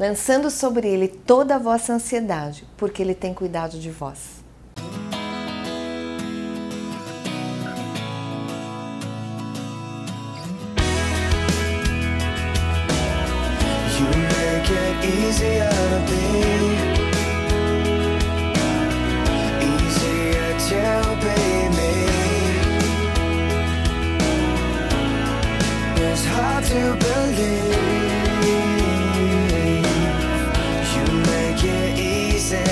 lançando sobre Ele toda a vossa ansiedade, porque Ele tem cuidado de vós. Easier to be, easier to be me. It's hard to believe you make it easy.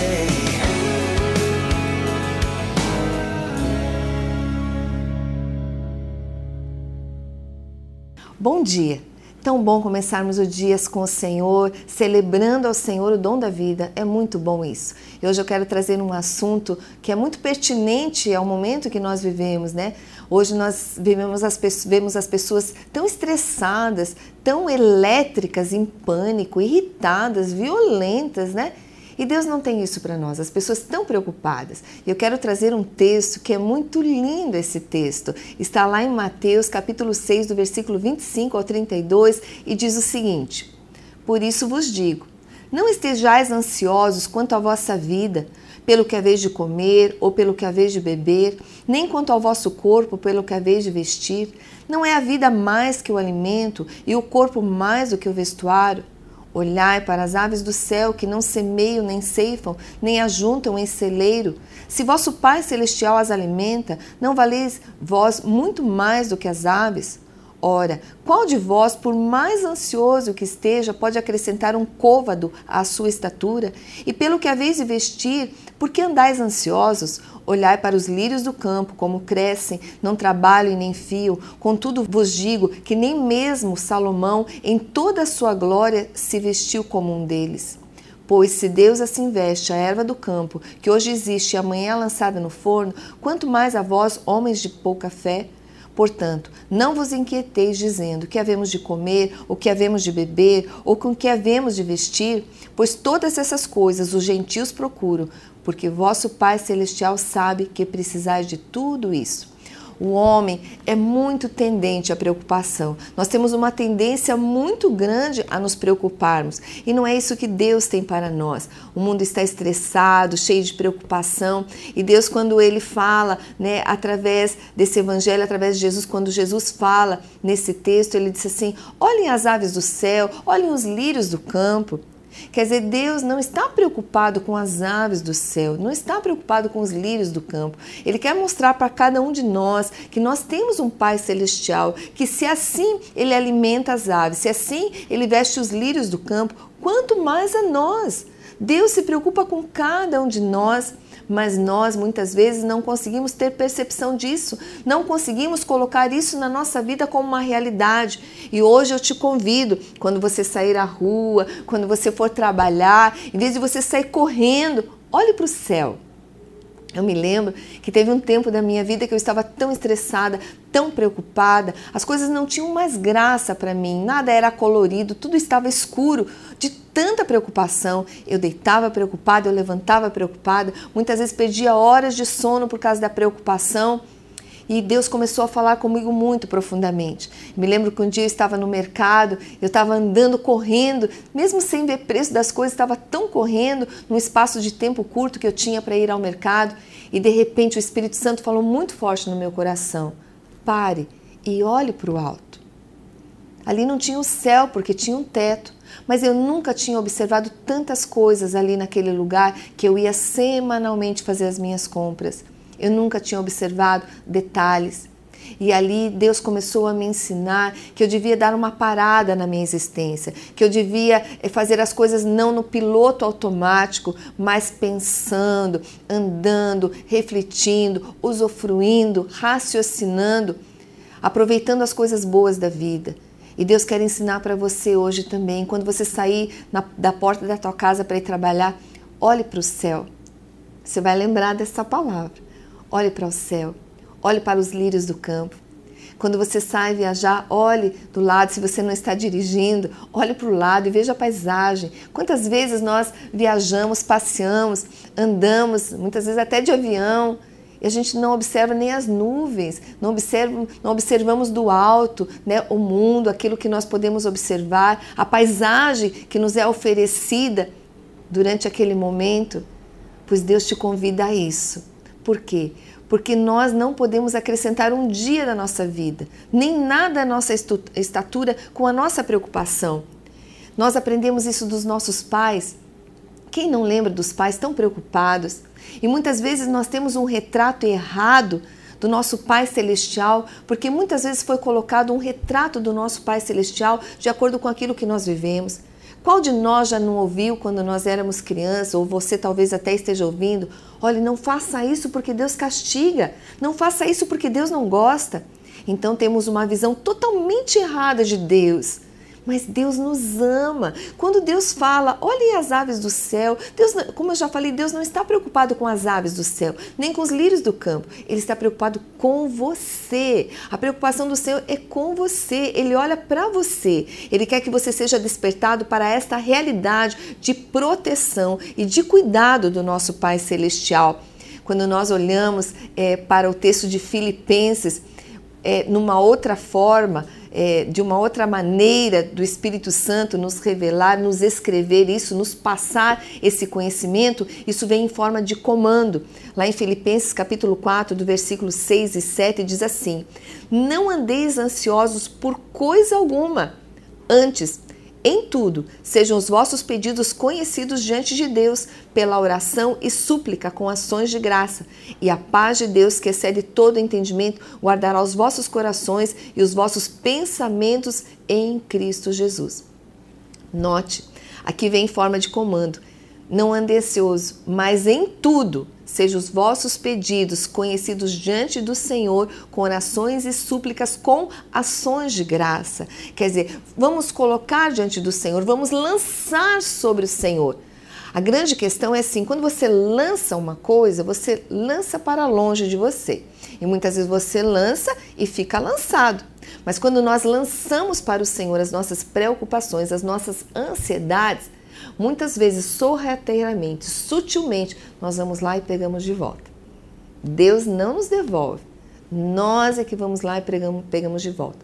Bom dia! Tão bom começarmos o dia com o Senhor, celebrando ao Senhor o dom da vida. É muito bom isso. E hoje eu quero trazer um assunto que é muito pertinente ao momento que nós vivemos, né? Hoje nós vemos as pessoas tão estressadas, tão elétricas, em pânico, irritadas, violentas, né? E Deus não tem isso para nós, as pessoas estão preocupadas. E eu quero trazer um texto que é muito lindo esse texto. Está lá em Mateus capítulo 6, do versículo 25 ao 32, e diz o seguinte: Por isso vos digo, não estejais ansiosos quanto à vossa vida, pelo que haveis de comer ou pelo que haveis de beber, nem quanto ao vosso corpo, pelo que haveis de vestir. Não é a vida mais que o alimento e o corpo mais do que o vestuário? Olhai para as aves do céu, que não semeiam, nem ceifam, nem ajuntam em celeiro. Se vosso Pai Celestial as alimenta, não valeis vós muito mais do que as aves? Ora, qual de vós, por mais ansioso que esteja, pode acrescentar um côvado à sua estatura? E pelo que haveis de vestir, por que andais ansiosos? Olhai para os lírios do campo, como crescem, não trabalham e nem fiam. Contudo vos digo que nem mesmo Salomão, em toda a sua glória, se vestiu como um deles. Pois se Deus assim veste a erva do campo, que hoje existe e amanhã é lançada no forno, quanto mais a vós, homens de pouca fé? Portanto, não vos inquieteis dizendo que havemos de comer, ou que havemos de beber, ou com que havemos de vestir, pois todas essas coisas os gentios procuram, porque vosso Pai Celestial sabe que precisais de tudo isso. O homem é muito tendente à preocupação. Nós temos uma tendência muito grande a nos preocuparmos. E não é isso que Deus tem para nós. O mundo está estressado, cheio de preocupação. E Deus, quando Ele fala, né, através desse evangelho, através de Jesus, quando Jesus fala nesse texto, Ele disse assim: olhem as aves do céu, olhem os lírios do campo. Quer dizer, Deus não está preocupado com as aves do céu, não está preocupado com os lírios do campo. Ele quer mostrar para cada um de nós que nós temos um Pai Celestial, que se assim Ele alimenta as aves, se assim Ele veste os lírios do campo, quanto mais a nós. Deus se preocupa com cada um de nós, mas nós muitas vezes não conseguimos ter percepção disso, não conseguimos colocar isso na nossa vida como uma realidade. E hoje eu te convido, quando você sair à rua, quando você for trabalhar, em vez de você sair correndo, olhe para o céu. Eu me lembro que teve um tempo da minha vida que eu estava tão estressada, tão preocupada, as coisas não tinham mais graça para mim, nada era colorido, tudo estava escuro, de tanta preocupação. Eu deitava preocupada, eu levantava preocupada, muitas vezes perdia horas de sono por causa da preocupação. E Deus começou a falar comigo muito profundamente. Me lembro que um dia eu estava no mercado, eu estava andando, correndo, mesmo sem ver preço das coisas, estava tão correndo, num espaço de tempo curto que eu tinha para ir ao mercado, e de repente o Espírito Santo falou muito forte no meu coração: pare e olhe para o alto. Ali não tinha o céu, porque tinha um teto, mas eu nunca tinha observado tantas coisas ali naquele lugar que eu ia semanalmente fazer as minhas compras. Eu nunca tinha observado detalhes. E ali Deus começou a me ensinar que eu devia dar uma parada na minha existência, que eu devia fazer as coisas não no piloto automático, mas pensando, andando, refletindo, usufruindo, raciocinando, aproveitando as coisas boas da vida. E Deus quer ensinar para você hoje também, quando você sair da porta da tua casa para ir trabalhar, olhe para o céu. Você vai lembrar dessa palavra. Olhe para o céu, olhe para os lírios do campo. Quando você sai viajar, olhe do lado, se você não está dirigindo, olhe para o lado e veja a paisagem. Quantas vezes nós viajamos, passeamos, andamos, muitas vezes até de avião, E a gente não observa nem as nuvens, não observamos do alto, né, o mundo, aquilo que nós podemos observar, a paisagem que nos é oferecida durante aquele momento, pois Deus te convida a isso. Por quê? Porque nós não podemos acrescentar um dia da nossa vida, nem nada da nossa estatura com a nossa preocupação. Nós aprendemos isso dos nossos pais. Quem não lembra dos pais tão preocupados? E muitas vezes nós temos um retrato errado do nosso Pai Celestial, porque muitas vezes foi colocado um retrato do nosso Pai Celestial de acordo com aquilo que nós vivemos. Qual de nós já não ouviu quando nós éramos crianças, ou você talvez até esteja ouvindo, olha, não faça isso porque Deus castiga, não faça isso porque Deus não gosta. Então temos uma visão totalmente errada de Deus. Mas Deus nos ama. Quando Deus fala, olhe as aves do céu, Deus, como eu já falei, Deus não está preocupado com as aves do céu, nem com os lírios do campo. Ele está preocupado com você. A preocupação do Senhor é com você. Ele olha para você. Ele quer que você seja despertado para esta realidade de proteção e de cuidado do nosso Pai Celestial. Quando nós olhamos para o texto de Filipenses, numa outra forma, de uma outra maneira do Espírito Santo nos revelar, nos escrever isso, nos passar esse conhecimento, isso vem em forma de comando. Lá em Filipenses capítulo 4, do versículo 6 e 7, diz assim: não andeis ansiosos por coisa alguma, antes, em tudo, sejam os vossos pedidos conhecidos diante de Deus, pela oração e súplica com ações de graça. E a paz de Deus, que excede todo entendimento, guardará os vossos corações e os vossos pensamentos em Cristo Jesus. Note, aqui vem em forma de comando. Não ande ansioso, mas em tudo, sejam os vossos pedidos conhecidos diante do Senhor com orações e súplicas com ações de graça. Quer dizer, vamos colocar diante do Senhor, vamos lançar sobre o Senhor. A grande questão é assim, quando você lança uma coisa, você lança para longe de você. E muitas vezes você lança e fica lançado. Mas quando nós lançamos para o Senhor as nossas preocupações, as nossas ansiedades, muitas vezes, sorrateiramente, sutilmente, nós vamos lá e pegamos de volta. Deus não nos devolve. Nós é que vamos lá e pegamos de volta.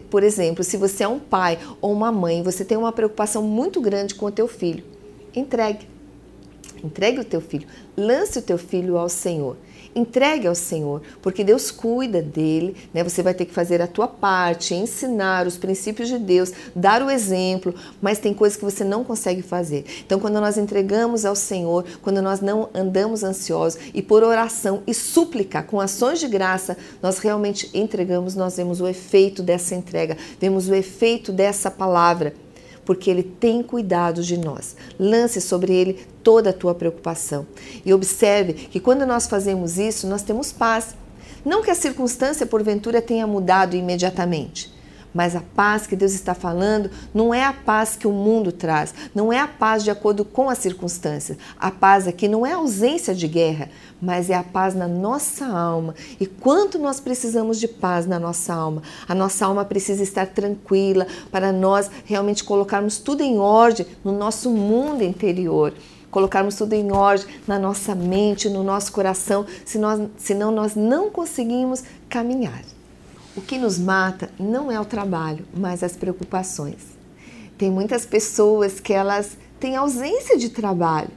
Por exemplo, se você é um pai ou uma mãe, você tem uma preocupação muito grande com o teu filho, entregue o teu filho, lance o teu filho ao Senhor. Entregue ao Senhor, porque Deus cuida dele, né? Você vai ter que fazer a tua parte, ensinar os princípios de Deus, dar o exemplo, mas tem coisas que você não consegue fazer. Então, quando nós entregamos ao Senhor, quando nós não andamos ansiosos e por oração e súplica, com ações de graça, nós realmente entregamos, nós vemos o efeito dessa entrega, vemos o efeito dessa palavra, porque Ele tem cuidado de nós. Lance sobre Ele toda a tua preocupação. E observe que quando nós fazemos isso, nós temos paz. Não que a circunstância, porventura, tenha mudado imediatamente, mas a paz que Deus está falando não é a paz que o mundo traz, não é a paz de acordo com as circunstâncias. A paz aqui não é a ausência de guerra, mas é a paz na nossa alma. E quanto nós precisamos de paz na nossa alma? A nossa alma precisa estar tranquila para nós realmente colocarmos tudo em ordem no nosso mundo interior. Colocarmos tudo em ordem na nossa mente, no nosso coração, senão nós não conseguimos caminhar. O que nos mata não é o trabalho, mas as preocupações. Tem muitas pessoas que elas têm ausência de trabalho,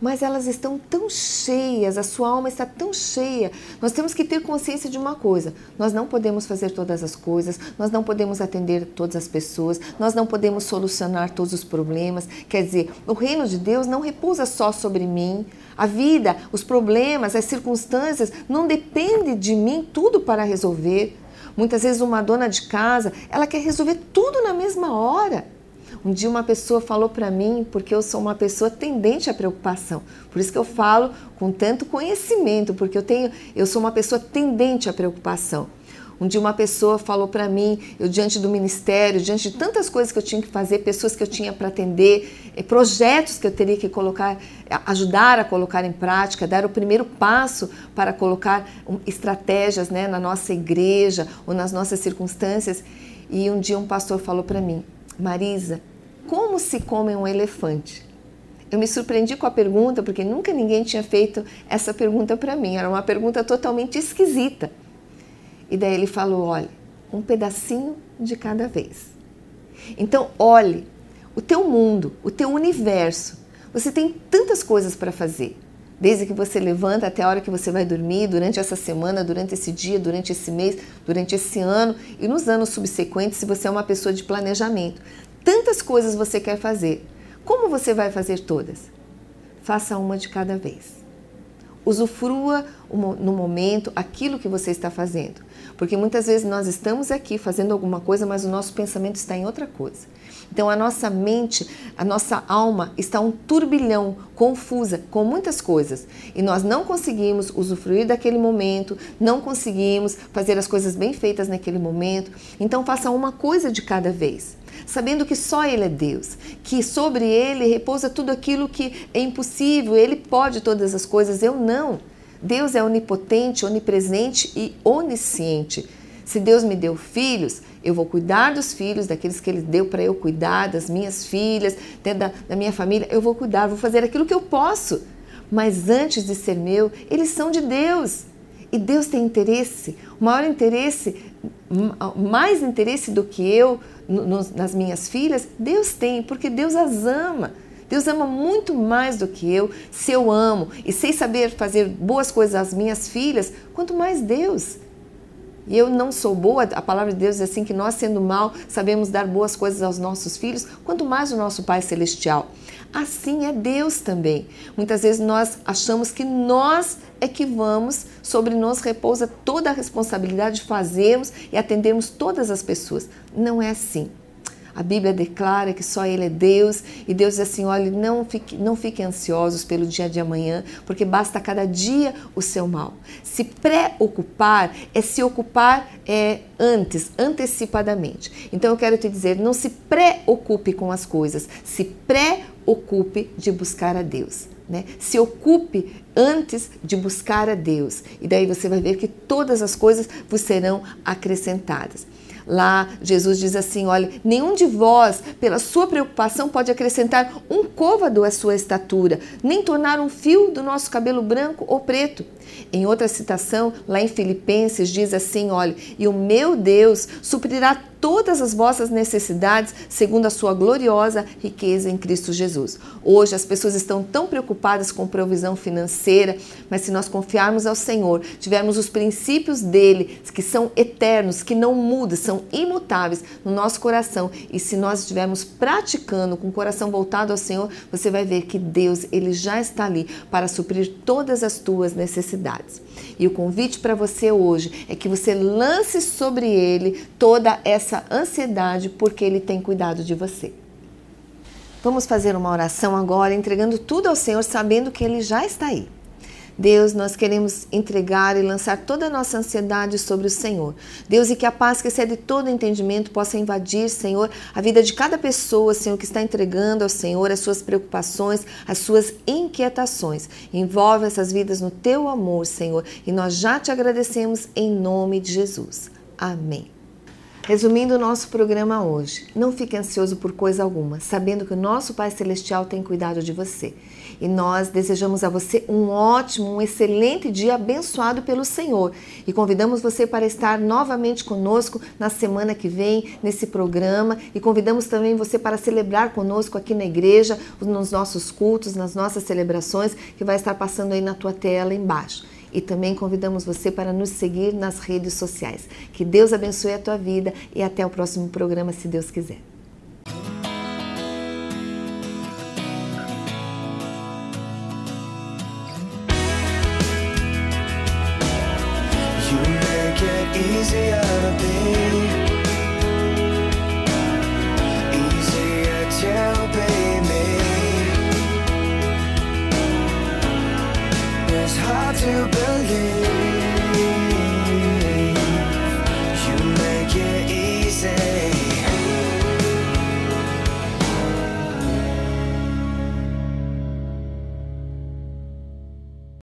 mas elas estão tão cheias, a sua alma está tão cheia. Nós temos que ter consciência de uma coisa: nós não podemos fazer todas as coisas, nós não podemos atender todas as pessoas, nós não podemos solucionar todos os problemas. Quer dizer, o reino de Deus não repousa só sobre mim. A vida, os problemas, as circunstâncias não dependem de mim tudo para resolver. Muitas vezes uma dona de casa, ela quer resolver tudo na mesma hora. Um dia uma pessoa falou para mim, porque eu sou uma pessoa tendente à preocupação, por isso que eu falo com tanto conhecimento, porque eu sou uma pessoa tendente à preocupação. Um dia uma pessoa falou para mim, eu diante do ministério, diante de tantas coisas que eu tinha que fazer, pessoas que eu tinha para atender, projetos que eu teria que ajudar a colocar em prática, dar o primeiro passo para colocar estratégias, né, na nossa igreja ou nas nossas circunstâncias. E um dia um pastor falou para mim: Marisa, como se come um elefante? Eu me surpreendi com a pergunta, porque nunca ninguém tinha feito essa pergunta para mim. Era uma pergunta totalmente esquisita. E daí ele falou, olha, um pedacinho de cada vez. Então, olhe, o teu mundo, o teu universo, você tem tantas coisas para fazer. Desde que você levanta até a hora que você vai dormir, durante essa semana, durante esse dia, durante esse mês, durante esse ano e nos anos subsequentes, se você é uma pessoa de planejamento. Tantas coisas você quer fazer. Como você vai fazer todas? Faça uma de cada vez. Usufrua no momento aquilo que você está fazendo. Porque muitas vezes nós estamos aqui fazendo alguma coisa, mas o nosso pensamento está em outra coisa. Então a nossa mente, a nossa alma está um turbilhão, confusa, com muitas coisas. E nós não conseguimos usufruir daquele momento, não conseguimos fazer as coisas bem feitas naquele momento. Então faça uma coisa de cada vez, sabendo que só Ele é Deus, que sobre Ele repousa tudo aquilo que é impossível, Ele pode todas as coisas, eu não. Deus é onipotente, onipresente e onisciente. Se Deus me deu filhos, eu vou cuidar dos filhos, daqueles que Ele deu para eu cuidar, das minhas filhas, da minha família, eu vou cuidar, vou fazer aquilo que eu posso. Mas antes de ser meu, eles são de Deus. E Deus tem interesse, o maior interesse, mais interesse do que eu nas minhas filhas, Deus tem, porque Deus as ama. Deus ama muito mais do que eu. Se eu amo e sei saber fazer boas coisas às minhas filhas, quanto mais Deus. E eu não sou boa, a palavra de Deus diz assim que nós, sendo mal, sabemos dar boas coisas aos nossos filhos, quanto mais o nosso Pai Celestial. Assim é Deus também. Muitas vezes nós achamos que nós é que vamos, sobre nós repousa toda a responsabilidade de fazermos e atendermos todas as pessoas. Não é assim. A Bíblia declara que só Ele é Deus e Deus diz assim, olha, não fiquem ansiosos pelo dia de amanhã, porque basta cada dia o seu mal. Se preocupar é se ocupar antes, antecipadamente. Então eu quero te dizer, não se preocupe com as coisas, se preocupe de buscar a Deus. Né? Se ocupe antes de buscar a Deus e daí você vai ver que todas as coisas vos serão acrescentadas. Lá Jesus diz assim, olha, nenhum de vós, pela sua preocupação, pode acrescentar um côvado à sua estatura, nem tornar um fio do nosso cabelo branco ou preto. Em outra citação, lá em Filipenses, diz assim, olha, e o meu Deus suprirá todas as vossas necessidades segundo a sua gloriosa riqueza em Cristo Jesus. Hoje as pessoas estão tão preocupadas com provisão financeira, mas se nós confiarmos ao Senhor, tivermos os princípios dele, que são eternos, que não mudam, são imutáveis no nosso coração, e se nós estivermos praticando com o coração voltado ao Senhor, você vai ver que Deus, ele já está ali para suprir todas as tuas necessidades. E o convite para você hoje é que você lance sobre ele toda essa ansiedade, porque ele tem cuidado de você. Vamos fazer uma oração agora, entregando tudo ao Senhor, sabendo que ele já está aí. Deus, nós queremos entregar e lançar toda a nossa ansiedade sobre o Senhor. Deus, e que a paz que excede todo entendimento possa invadir, Senhor, a vida de cada pessoa, Senhor, que está entregando ao Senhor as suas preocupações, as suas inquietações. Envolve essas vidas no teu amor, Senhor, e nós já te agradecemos em nome de Jesus. Amém. Resumindo o nosso programa hoje, não fique ansioso por coisa alguma, sabendo que o nosso Pai Celestial tem cuidado de você. E nós desejamos a você um ótimo, um excelente dia abençoado pelo Senhor. E convidamos você para estar novamente conosco na semana que vem, nesse programa. E convidamos também você para celebrar conosco aqui na igreja, nos nossos cultos, nas nossas celebrações, que vai estar passando aí na tua tela embaixo. E também convidamos você para nos seguir nas redes sociais. Que Deus abençoe a tua vida e até o próximo programa, se Deus quiser. You make it easier to be, easier to be me. It's hard to believe